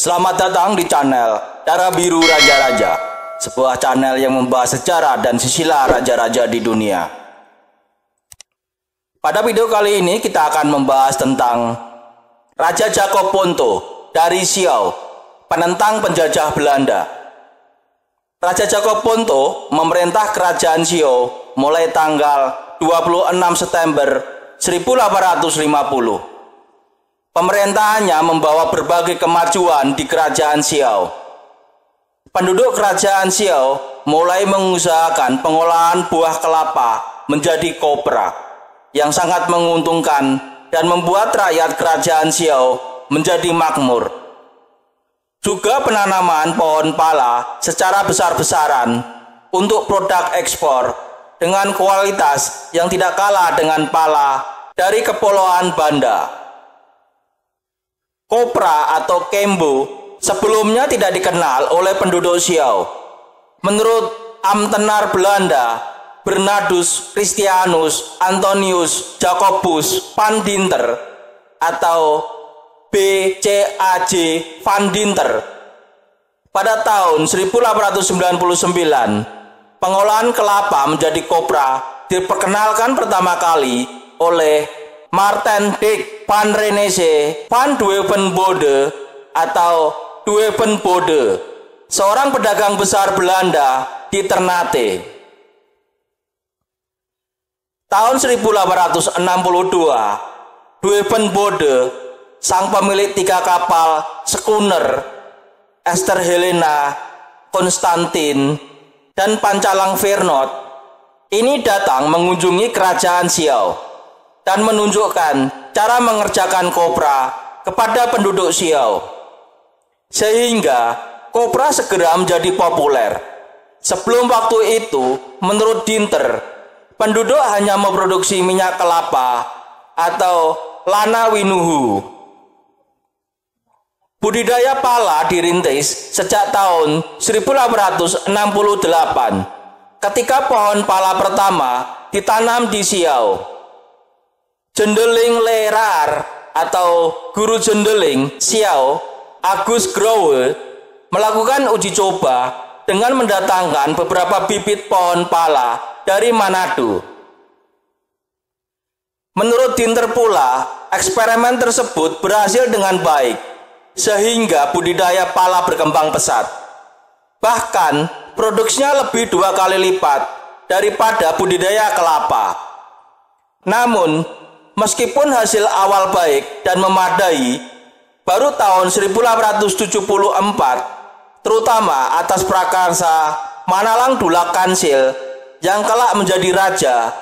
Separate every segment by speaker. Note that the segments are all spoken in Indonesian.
Speaker 1: Selamat datang di channel Darah Biru Raja-Raja, sebuah channel yang membahas sejarah dan sisilah raja-raja di dunia. Pada video kali ini kita akan membahas tentang Raja Jacob Ponto dari Siau, penentang penjajah Belanda. Raja Jacob Ponto memerintah kerajaan Siau mulai tanggal 26 September 1850. Pemerintahannya membawa berbagai kemajuan di kerajaan Siau. Penduduk kerajaan Siau mulai mengusahakan pengolahan buah kelapa menjadi kopra yang sangat menguntungkan dan membuat rakyat kerajaan Siau menjadi makmur. Juga penanaman pohon pala secara besar-besaran untuk produk ekspor dengan kualitas yang tidak kalah dengan pala dari Kepulauan Banda. Kopra atau kembo sebelumnya tidak dikenal oleh penduduk Siau. Menurut Ambtenaar Belanda Bernardus Christianus Antonius Jacobus van Dinter atau BCAJ van Dinter, pada tahun 1899 pengolahan kelapa menjadi kopra diperkenalkan pertama kali oleh Marten Dick van Renesse van Duivenbode atau Duivenbode, seorang pedagang besar Belanda di Ternate. Tahun 1862, Duivenbode, sang pemilik 3 kapal schooner Esther Helena, Konstantin, dan Pancalang Fernot, ini datang mengunjungi kerajaan Siau dan menunjukkan cara mengerjakan kopra kepada penduduk Siau, sehingga kopra segera menjadi populer. Sebelum waktu itu, menurut Dinter, penduduk hanya memproduksi minyak kelapa atau lana winuhu. Budidaya pala dirintis sejak tahun 1868 ketika pohon pala pertama ditanam di Siau. Jendeling Lerar atau guru jendeling Siau, Agus Growe, melakukan uji coba dengan mendatangkan beberapa bibit pohon pala dari Manado. Menurut Dinter pula, eksperimen tersebut berhasil dengan baik, sehingga budidaya pala berkembang pesat. Bahkan, produksinya lebih 2 kali lipat daripada budidaya kelapa. Namun, meskipun hasil awal baik dan memadai, baru tahun 1874, terutama atas prakarsa Manalang Dulak Kansil yang kelak menjadi raja,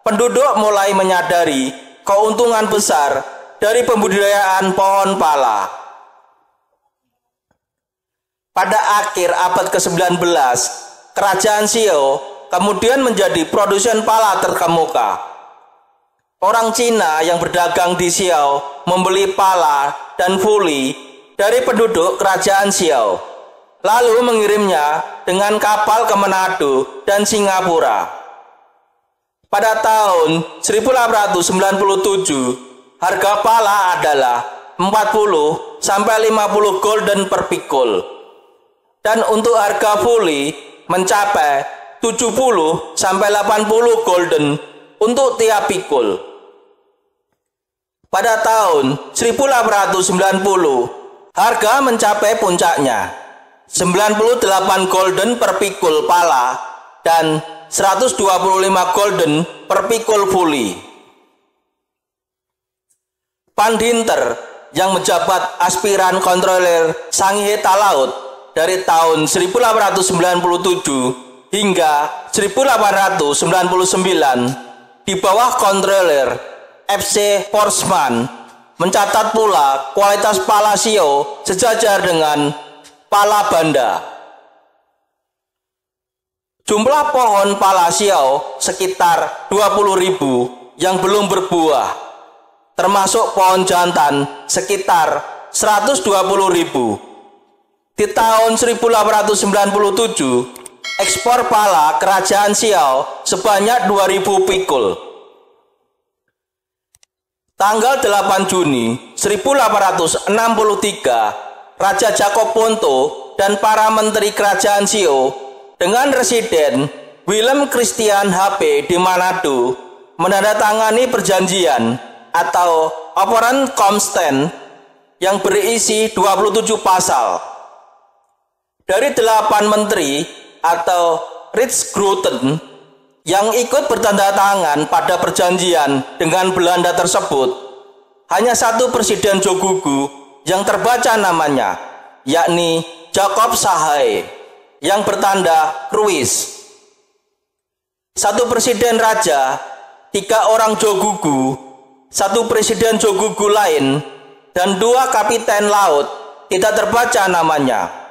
Speaker 1: penduduk mulai menyadari keuntungan besar dari pembudidayaan pohon pala. Pada akhir abad ke-19, kerajaan Siau kemudian menjadi produsen pala terkemuka. Orang Cina yang berdagang di Siau membeli pala dan fuli dari penduduk kerajaan Siau, lalu mengirimnya dengan kapal ke Manado dan Singapura. Pada tahun 1897, harga pala adalah 40–50 gulden per pikul, dan untuk harga fuli mencapai 70–80 gulden untuk tiap pikul. Pada tahun 1890, harga mencapai puncaknya, 98 gulden per pikul pala dan 125 gulden per pikul fuli. Van Dinter yang menjabat aspiran kontroler Sangheta Laut dari tahun 1897 hingga 1899 di bawah kontroler FC Forsman, mencatat pula kualitas pala Siau sejajar dengan pala Banda. Jumlah pohon pala Siau sekitar 20.000 yang belum berbuah, termasuk pohon jantan sekitar 120.000. Di tahun 1897, ekspor pala kerajaan Siau sebanyak 2.000 pikul. Tanggal 8 Juni 1863, Raja Jacob Ponto dan para menteri kerajaan Sio dengan residen Willem Christian HP di Manado menandatangani perjanjian atau Overeenkomsten yang berisi 27 pasal. Dari 8 menteri atau Rijksgroten yang ikut bertanda tangan pada perjanjian dengan Belanda tersebut, hanya satu presiden Jogugu yang terbaca namanya, yakni Jacob Sahae yang bertanda Kruis. Satu presiden raja, 3 orang Jogugu, satu presiden Jogugu lain, dan 2 kapiten laut tidak terbaca namanya.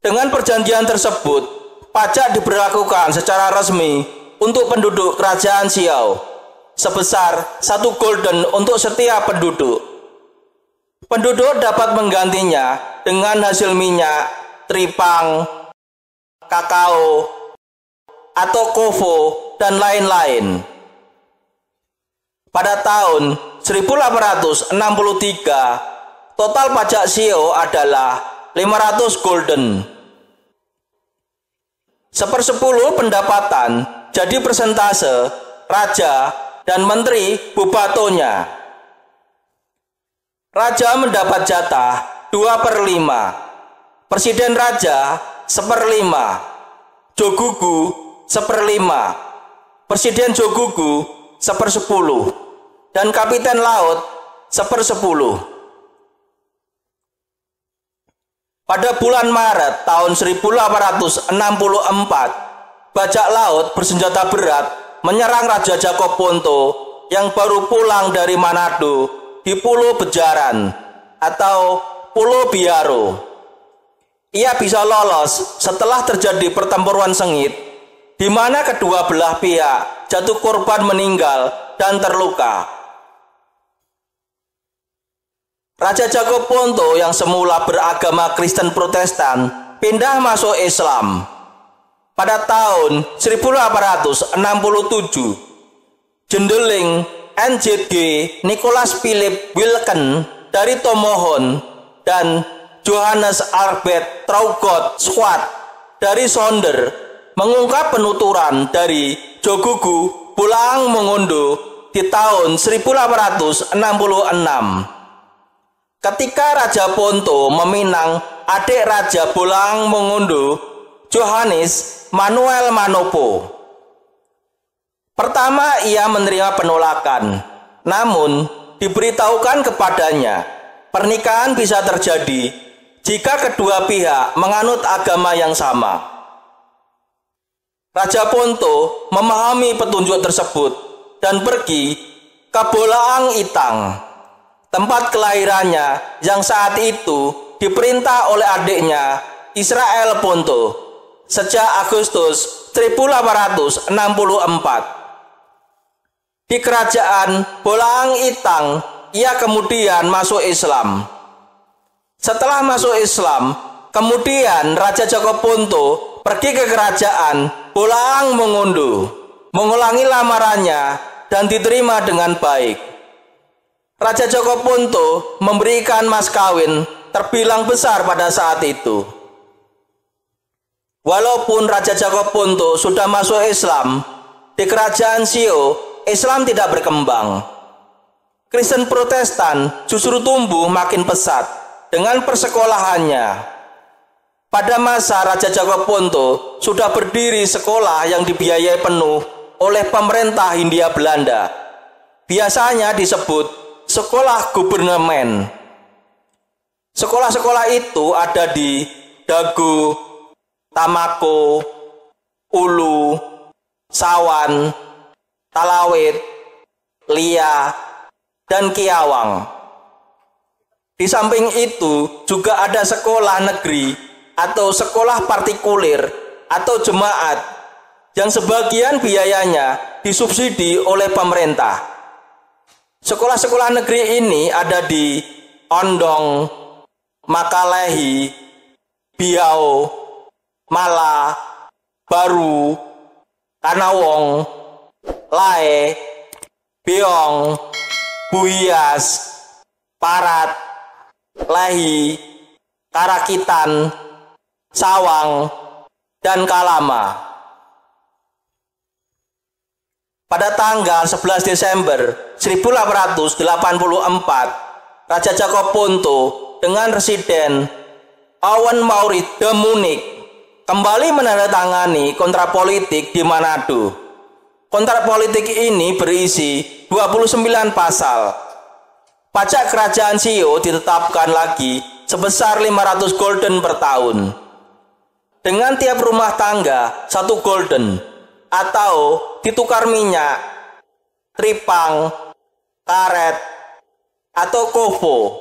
Speaker 1: Dengan perjanjian tersebut, pajak diberlakukan secara resmi untuk penduduk kerajaan Siau sebesar 1 gulden untuk setiap penduduk. Penduduk dapat menggantinya dengan hasil minyak, tripang, kakao, atau kovo, dan lain-lain. Pada tahun 1863, total pajak Sio adalah 500 gulden. 1/10 pendapatan jadi persentase raja dan menteri bubatonya. Raja mendapat jatah 2/5, presiden raja 1/5, Jogugu 1/5, presiden Jogugu 1/10, dan kapiten laut 1/10. Pada bulan Maret tahun 1864, bajak laut bersenjata berat menyerang Raja Jacob Ponto yang baru pulang dari Manado di Pulau Bejaran atau Pulau Biaro. Ia bisa lolos setelah terjadi pertempuran sengit, di mana kedua belah pihak jatuh korban meninggal dan terluka. Raja Jacob Ponto yang semula beragama Kristen Protestan pindah masuk Islam. Pada tahun 1867, Jendeling NZG Nicholas Philip Wilken dari Tomohon dan Johannes Albert Traugot Swart dari Sonder mengungkap penuturan dari Jogugu Bolaang Mongondo di tahun 1866. Ketika Raja Ponto meminang adik Raja Bolaang Mongondo, Johannes Manuel Manopo. Pertama ia menerima penolakan, namun diberitahukan kepadanya pernikahan bisa terjadi jika kedua pihak menganut agama yang sama. Raja Ponto memahami petunjuk tersebut dan pergi ke Bolaang Itang, tempat kelahirannya yang saat itu diperintah oleh adiknya Israel Ponto sejak Agustus 1864. Di kerajaan Bolaang Itang, ia kemudian masuk Islam. Setelah masuk Islam, kemudian Raja Jacob Ponto pergi ke kerajaan Bolaang Mongondo, mengulangi lamarannya dan diterima dengan baik. Raja Jacob Ponto memberikan mas kawin terbilang besar pada saat itu. Walaupun Raja Jacob Ponto sudah masuk Islam, di kerajaan Sio, Islam tidak berkembang. Kristen Protestan justru tumbuh makin pesat dengan persekolahannya. Pada masa Raja Jacob Ponto sudah berdiri sekolah yang dibiayai penuh oleh pemerintah Hindia Belanda. Biasanya disebut sekolah gubernemen. Sekolah-sekolah itu ada di Dago, Tamako, Ulu, Sawan, Talawit, Lia, dan Kiawang. Di samping itu juga ada sekolah negeri atau sekolah partikulir atau jemaat yang sebagian biayanya disubsidi oleh pemerintah. Sekolah-sekolah negeri ini ada di Ondong, Makalehi, Biau, Mala, Baru, Kanawong, Lae, Beong, Buhias, Parat, Lehi, Karakitan, Sawang, dan Kalama. Pada tanggal 11 Desember 1884, Raja Cakopunto dengan residen Owen Maurits de Munich kembali menandatangani kontrak politik di Manado. Kontrak politik ini berisi 29 pasal. Pajak kerajaan Shio ditetapkan lagi sebesar 500 gulden per tahun. Dengan tiap rumah tangga 1 gulden, atau ditukar minyak, tripang, karet, atau kovo.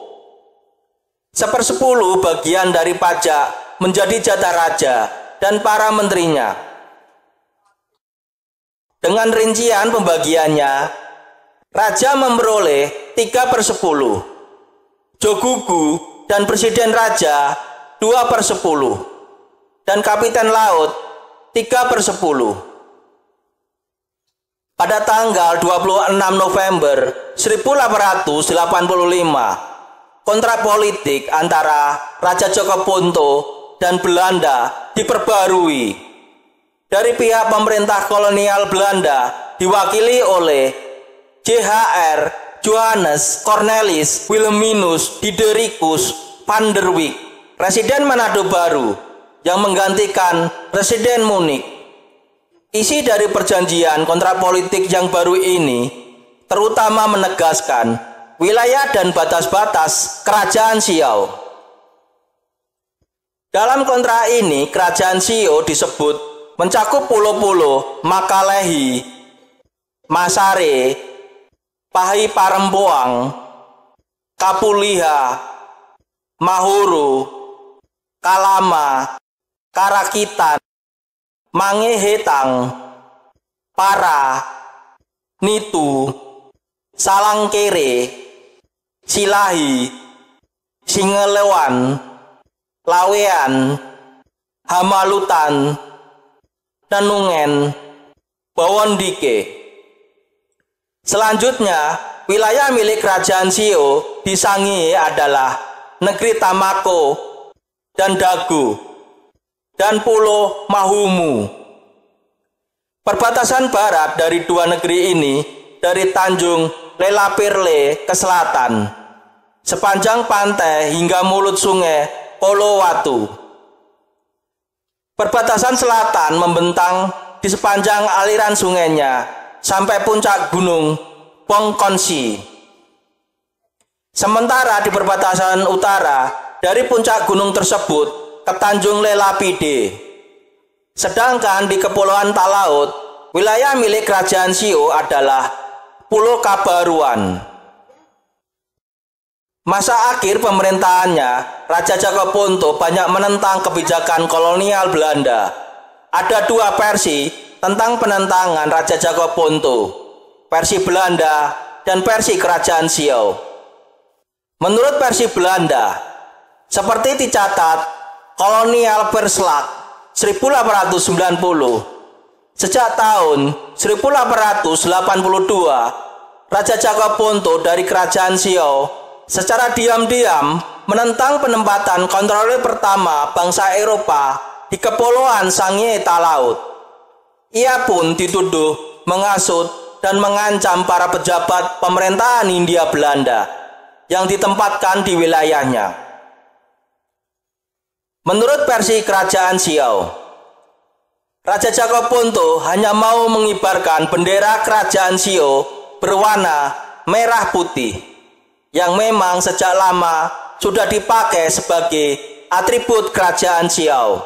Speaker 1: 1/10 bagian dari pajak menjadi jatah raja dan para menterinya. Dengan rincian pembagiannya, raja memperoleh 3/10, jogugu dan presiden raja 2/10, dan kapiten laut 3/10. Pada tanggal 26 November 1885, kontrak politik antara Raja Cakopunto dan Belanda diperbarui. Dari pihak pemerintah kolonial Belanda diwakili oleh J.H.R. Johannes Cornelis Wilhelminus Didericus van der Wijk, Residen Manado baru yang menggantikan Residen Munich. Isi dari perjanjian kontrak politik yang baru ini terutama menegaskan wilayah dan batas-batas kerajaan Shio. Dalam kontrak ini, kerajaan Shio disebut mencakup pulau-pulau Makalehi, Masare, Pahi Parempoang, Kapuliha, Mahuru, Kalama, Karakitan, Mangehetang, Para, Nitu, Salangkere, Silahi, Singelewan, Lawean, Hamalutan, Nanungen, Bawondike. Selanjutnya, wilayah milik kerajaan Shio di Sangi adalah negeri Tamako dan Dagu dan Pulau Mahumu. Perbatasan barat dari dua negeri ini dari Tanjung Lelapirle ke selatan, sepanjang pantai hingga mulut sungai Polowatu. Perbatasan selatan membentang di sepanjang aliran sungainya sampai puncak gunung Pongkonsi. Sementara di perbatasan utara dari puncak gunung tersebut ke Tanjung Lelapide. Sedangkan di Kepulauan Talaut, wilayah milik kerajaan Shio adalah Pulau Kabaruan. Masa akhir pemerintahannya, Raja Cakopunto banyak menentang kebijakan kolonial Belanda. Ada dua versi tentang penentangan Raja Cakopunto, versi Belanda dan versi kerajaan Shio. Menurut versi Belanda, seperti dicatat Kolonial Verslag 1890, sejak tahun 1882, Raja Cakopunto dari kerajaan Shio secara diam-diam menentang penempatan kontrol pertama bangsa Eropa di Kepulauan Sangi Talaut. Ia pun dituduh menghasut dan mengancam para pejabat pemerintahan Hindia Belanda yang ditempatkan di wilayahnya. Menurut versi kerajaan Shio, Raja Cakopunto hanya mau mengibarkan bendera kerajaan Shio berwarna merah putih yang memang sejak lama sudah dipakai sebagai atribut kerajaan Shio,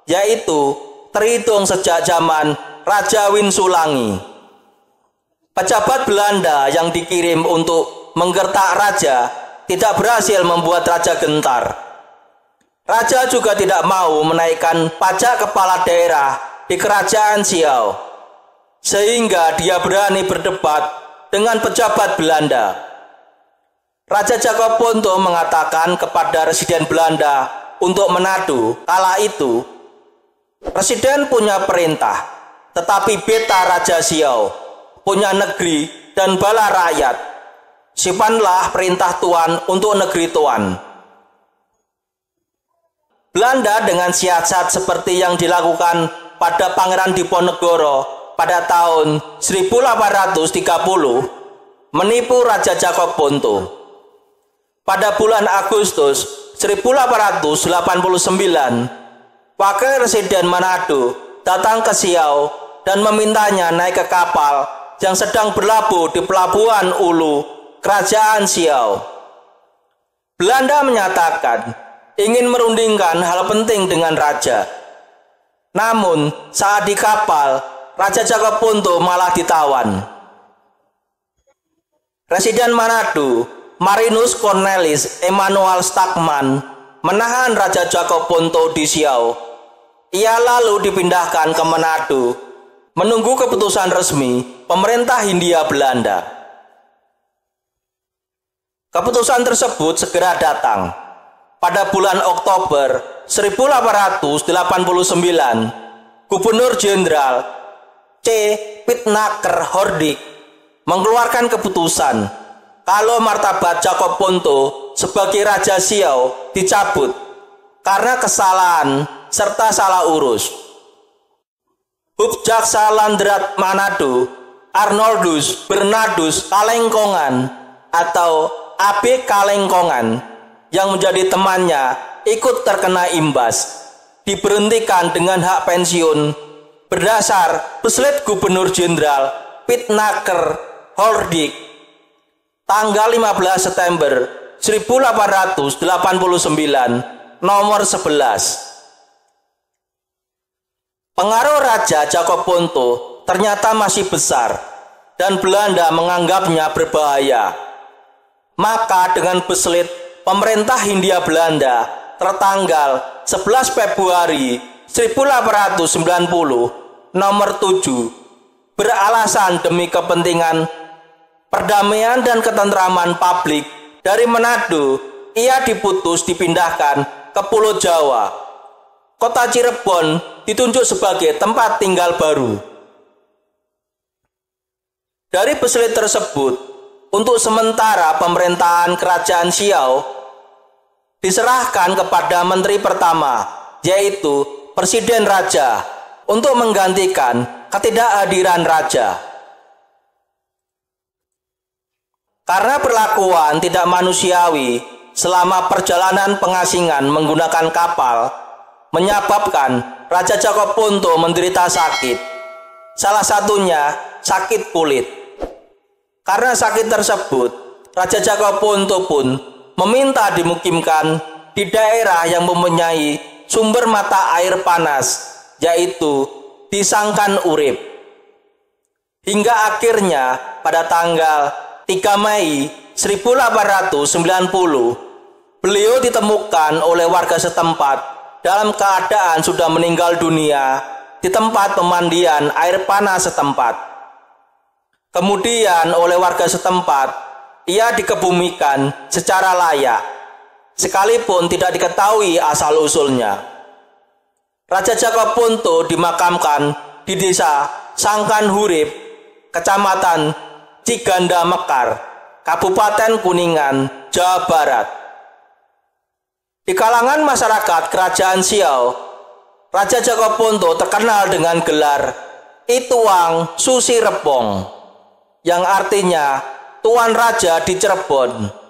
Speaker 1: yaitu terhitung sejak zaman Raja Winsulangi. Pejabat Belanda yang dikirim untuk menggertak raja tidak berhasil membuat raja gentar. Raja juga tidak mau menaikkan pajak kepala daerah di kerajaan Shio, sehingga dia berani berdebat dengan pejabat Belanda. Raja Cakopunto mengatakan kepada residen Belanda untuk Manado kala itu, Residen punya perintah, tetapi beta Raja Shio punya negeri dan bala rakyat. Simpanlah perintah Tuan untuk negeri Tuan. Belanda dengan siasat seperti yang dilakukan pada Pangeran Diponegoro pada tahun 1830 menipu Raja Jacob Ponto. Pada bulan Agustus 1889, Wakil Residen Manado datang ke Siau dan memintanya naik ke kapal yang sedang berlabuh di Pelabuhan Ulu, Kerajaan Siau. Belanda menyatakan ingin merundingkan hal penting dengan raja. Namun, saat di kapal, Raja Jacob Ponto malah ditawan. Residen Manado, Marinus Cornelis Emanuel Stagman, menahan Raja Jacob Ponto di Siau. Ia lalu dipindahkan ke Manado, menunggu keputusan resmi pemerintah Hindia Belanda. Keputusan tersebut segera datang. Pada bulan Oktober 1889, Gubernur Jenderal C. Pitnaker Hordik mengeluarkan keputusan kalau martabat Jacob Ponto sebagai Raja Siau dicabut karena kesalahan serta salah urus. Hubjaksa Landrat Manado Arnoldus Bernardus Kalengkongan atau AB Kalengkongan yang menjadi temannya ikut terkena imbas, diberhentikan dengan hak pensiun berdasar Beslet Gubernur Jenderal Pitnaker Hordik tanggal 15 September 1889 nomor 11. Pengaruh Raja Jacob Ponto ternyata masih besar dan Belanda menganggapnya berbahaya. Maka dengan Beslet pemerintah Hindia Belanda tertanggal 11 Februari 1890 nomor 7 beralasan demi kepentingan perdamaian dan ketentraman publik dari Manado, ia diputus dipindahkan ke Pulau Jawa. Kota Cirebon ditunjuk sebagai tempat tinggal baru. Dari Beslet tersebut, untuk sementara pemerintahan Kerajaan Siau diserahkan kepada Menteri Pertama, yaitu Presiden Raja, untuk menggantikan ketidakhadiran Raja. Karena perlakuan tidak manusiawi selama perjalanan pengasingan menggunakan kapal, menyebabkan Raja Jacob Ponto menderita sakit. Salah satunya sakit kulit. Karena sakit tersebut, Raja Jacob Ponto pun meminta dimukimkan di daerah yang mempunyai sumber mata air panas, yaitu di Sangkan Urip. Hingga akhirnya pada tanggal 3 Mei 1890, beliau ditemukan oleh warga setempat dalam keadaan sudah meninggal dunia di tempat pemandian air panas setempat. Kemudian oleh warga setempat, ia dikebumikan secara layak, sekalipun tidak diketahui asal-usulnya. Raja Jacob Ponto dimakamkan di desa Sangkan Hurip, Kecamatan Ciganda Mekar, Kabupaten Kuningan, Jawa Barat. Di kalangan masyarakat Kerajaan Siau, Raja Jacob Ponto terkenal dengan gelar Ituang Susi Rebong, yang artinya Tuan Raja di Cirebon.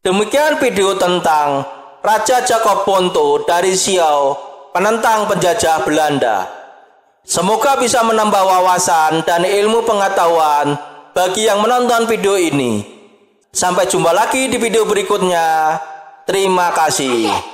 Speaker 1: Demikian video tentang Raja Jacob Ponto dari Siau, penentang penjajah Belanda. Semoga bisa menambah wawasan dan ilmu pengetahuan bagi yang menonton video ini. Sampai jumpa lagi di video berikutnya. Terima kasih.